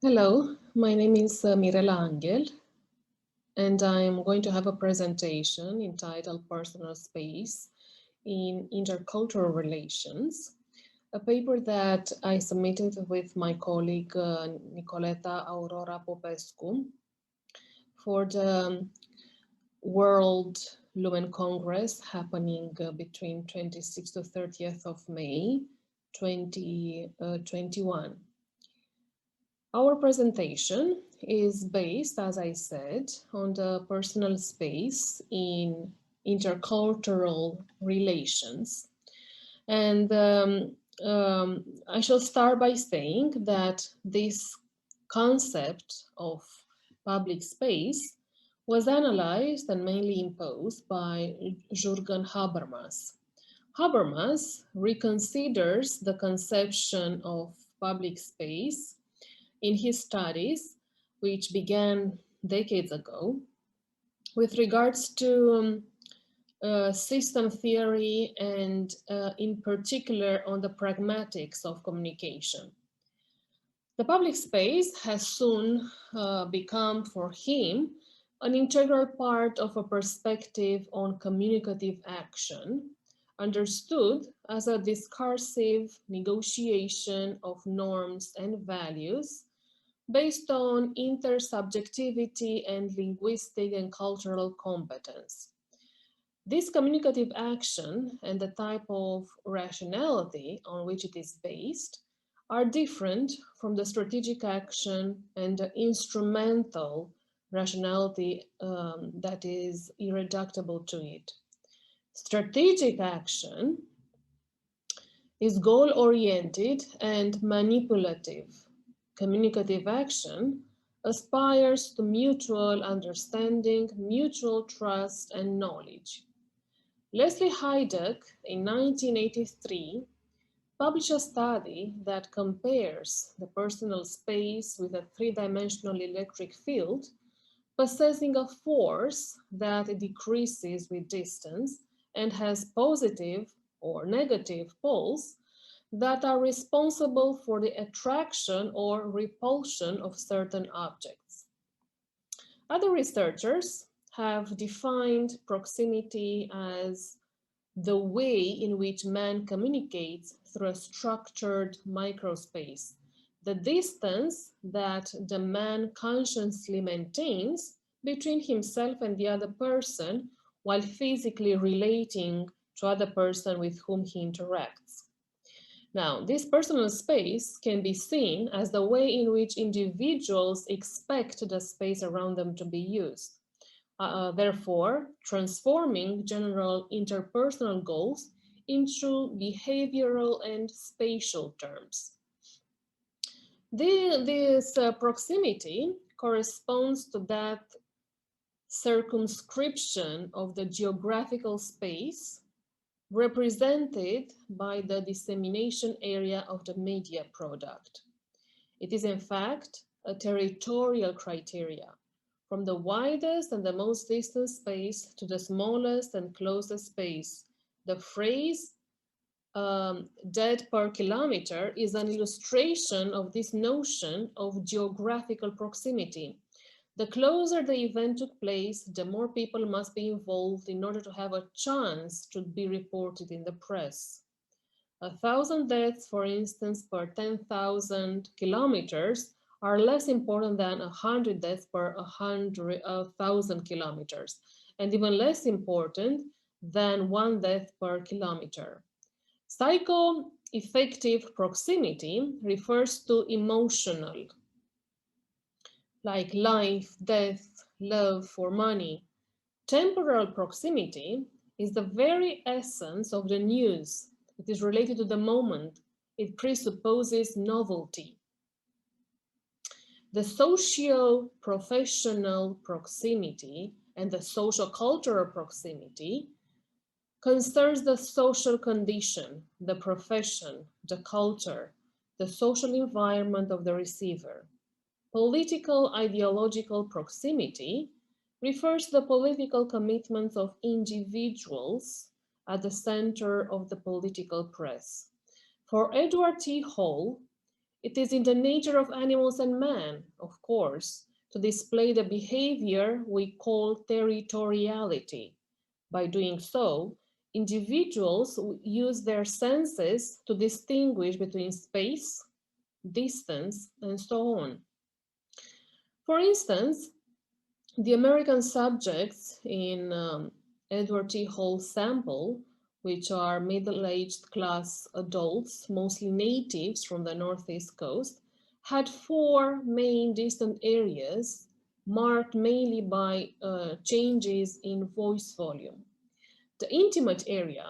Hello, my name is Mirela Anghel, and I'm going to have a presentation entitled Personal Space in Intercultural Relations, a paper that I submitted with my colleague Nicoleta Aurora Popescu for the World Lumen Congress happening between 26th to 30th of May 2021. Our presentation is based, as I said, on the personal space in intercultural relations. And I shall start by saying that this concept of public space was analyzed and mainly imposed by Jürgen Habermas. Habermas reconsiders the conception of public space in his studies, which began decades ago, with regards to system theory and in particular on the pragmatics of communication. The public space has soon become for him an integral part of a perspective on communicative action, understood as a discursive negotiation of norms and values based on intersubjectivity and linguistic and cultural competence. This communicative action and the type of rationality on which it is based are different from the strategic action and the instrumental rationality that is irreducible to it. Strategic action is goal-oriented and manipulative. Communicative action aspires to mutual understanding, mutual trust, and knowledge. Leslie Haydock, in 1983, published a study that compares the personal space with a three-dimensional electric field possessing a force that decreases with distance and has positive or negative poles that are responsible for the attraction or repulsion of certain objects. Other researchers have defined proximity as the way in which man communicates through a structured microspace, the distance that the man consciously maintains between himself and the other person while physically relating to other person with whom he interacts. Now, this personal space can be seen as the way in which individuals expect the space around them to be used. Therefore, transforming general interpersonal goals into behavioral and spatial terms. This proximity corresponds to that circumscription of the geographical space represented by the dissemination area of the media product. It is in fact a territorial criteria, from the widest and the most distant space to the smallest and closest space. The phrase dead per kilometer is an illustration of this notion of geographical proximity. The closer the event took place, the more people must be involved in order to have a chance to be reported in the press. 1,000 deaths, for instance, per 10,000 kilometers are less important than 100 deaths per 1,000 kilometers, and even less important than 1 death per kilometer. Psycho-effective proximity refers to emotional, like life, death, love, or money. Temporal proximity is the very essence of the news. It is related to the moment. It presupposes novelty. The socio-professional proximity and the social-cultural proximity concerns the social condition, the profession, the culture, the social environment of the receiver. Political ideological proximity refers to the political commitments of individuals at the center of the political press. For Edward T. Hall, It is in the nature of animals and man, of course, to display the behavior we call territoriality. By doing so, individuals use their senses to distinguish between space, distance, and so on. For instance, the American subjects in Edward T. Hall's sample, which are middle-aged class adults, mostly natives from the Northeast coast, had 4 main distant areas marked mainly by changes in voice volume. The intimate area,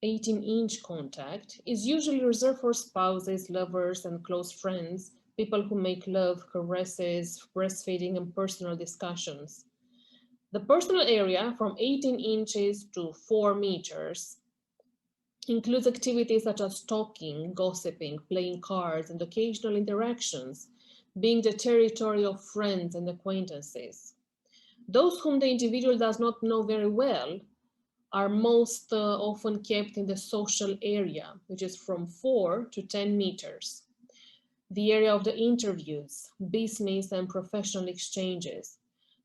18-inch contact, is usually reserved for spouses, lovers, and close friends, people who make love, caresses, breastfeeding, and personal discussions. The personal area, from 18 inches to 4 meters, includes activities such as talking, gossiping, playing cards, and occasional interactions, being the territory of friends and acquaintances. Those whom the individual does not know very well are most often kept in the social area, which is from 4 to 10 meters. The area of the interviews, business and professional exchanges.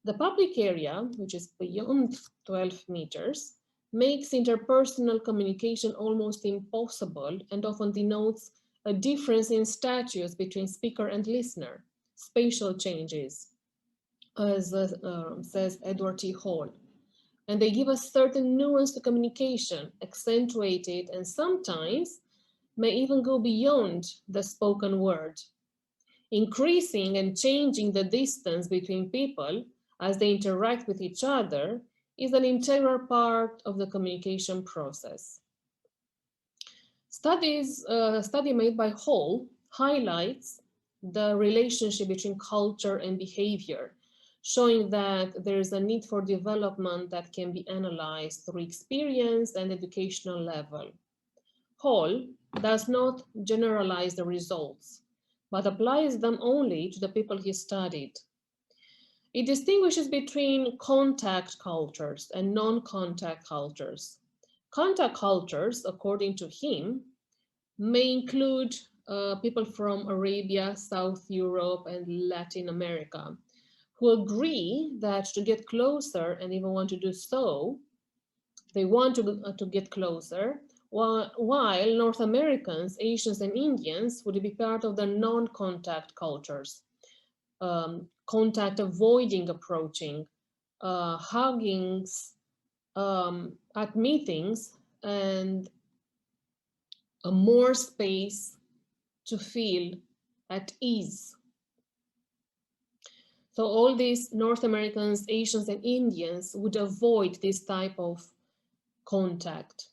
The public area, which is beyond 12 meters, makes interpersonal communication almost impossible and often denotes a difference in status between speaker and listener, spatial changes, as says Edward T. Hall. And they give a certain nuance to communication, accentuated and sometimes may even go beyond the spoken word, increasing and changing the distance between people as they interact with each other is an integral part of the communication process. Study made by Hall highlights the relationship between culture and behavior, showing that there is a need for development that can be analyzed through experience and educational level. Hall does not generalize the results, but applies them only to the people he studied. It distinguishes between contact cultures and non-contact cultures. Contact cultures, according to him, may include people from Arabia, South Europe, and Latin America, who agree that to get closer and even want to do so, they want to get closer, while North Americans, Asians, and Indians would be part of the non-contact cultures. Contact avoiding approaching, huggings at meetings, and more space to feel at ease. So all these North Americans, Asians, and Indians would avoid this type of contact.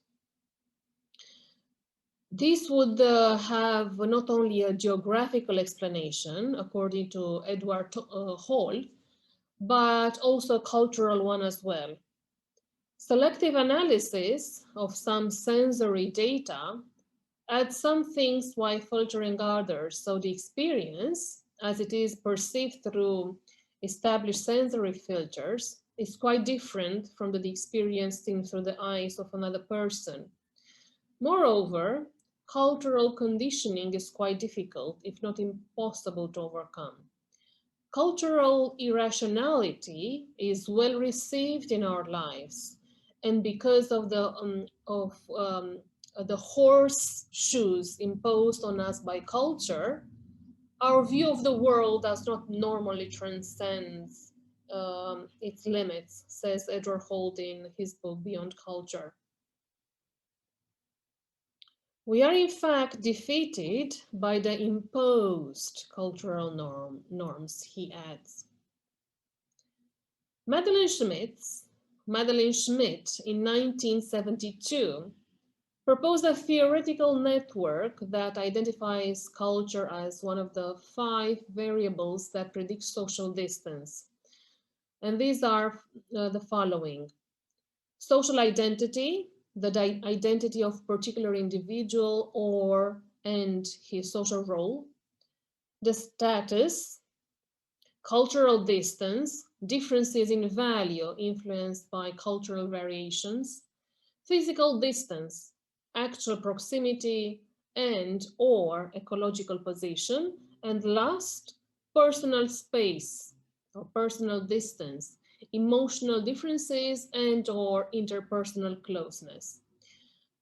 This would have not only a geographical explanation, according to Edward Hall, but also a cultural one as well. Selective analysis of some sensory data adds some things while filtering others, so the experience, as it is perceived through established sensory filters, is quite different from the experience seen through the eyes of another person. Moreover, cultural conditioning is quite difficult, if not impossible, to overcome. Cultural irrationality is well received in our lives, and because of the horseshoes imposed on us by culture, our view of the world does not normally transcend its limits, says Edward Hall in his book Beyond Culture. We are in fact defeated by the imposed cultural norms, he adds. Madeline Schmidt in 1972 proposed a theoretical network that identifies culture as one of the 5 variables that predict social distance. And these are the following: social identity, the identity of particular individual and his social role; the status; cultural distance, differences in value influenced by cultural variations; physical distance, actual proximity; and or ecological position, and last, personal space or personal distance, emotional differences and or interpersonal closeness.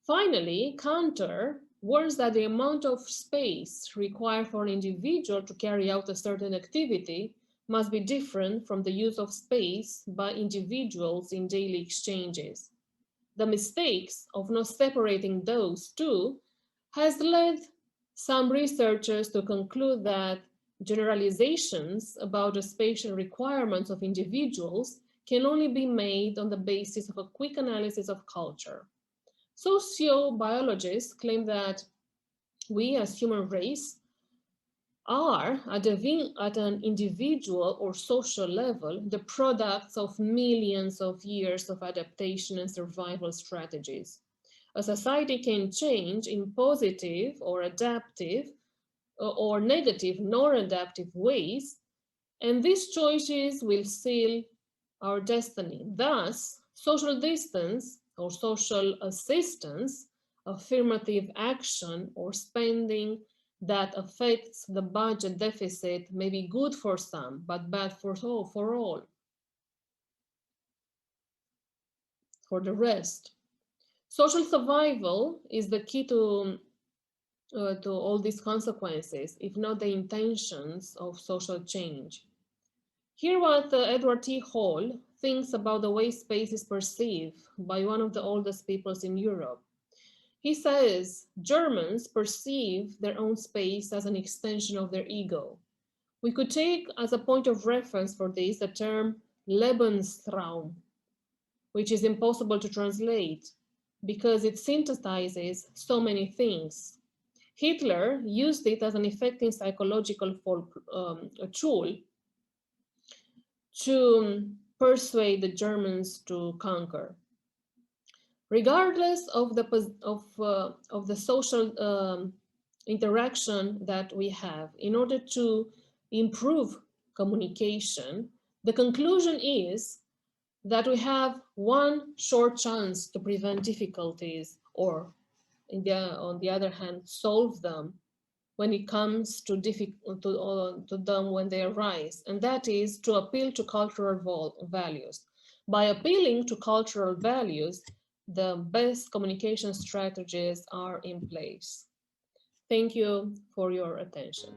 Finally, Cantor warns that the amount of space required for an individual to carry out a certain activity must be different from the use of space by individuals in daily exchanges. The mistakes of not separating those two has led some researchers to conclude that generalizations about the spatial requirements of individuals can only be made on the basis of a quick analysis of culture. Sociobiologists claim that we as human race are, at an individual or social level, the products of millions of years of adaptation and survival strategies. A society can change in positive or adaptive or negative non-adaptive ways, and these choices will seal our destiny. Thus, social distance or social assistance, affirmative action or spending that affects the budget deficit may be good for some, but bad for all, for the rest. Social survival is the key to all these consequences, if not the intentions of social change. Hear what Edward T. Hall thinks about the way space is perceived by one of the oldest peoples in Europe. He says Germans perceive their own space as an extension of their ego. We could take as a point of reference for this the term Lebensraum, which is impossible to translate because it synthesizes so many things. Hitler used it as an effective psychological tool to persuade the Germans to conquer. Regardless of the social interaction that we have, in order to improve communication, the conclusion is that we have one short chance to prevent difficulties or, on the other hand, solve them when it comes to them when they arise, and that is to appeal to cultural values. By appealing to cultural values, the best communication strategies are in place. Thank you for your attention.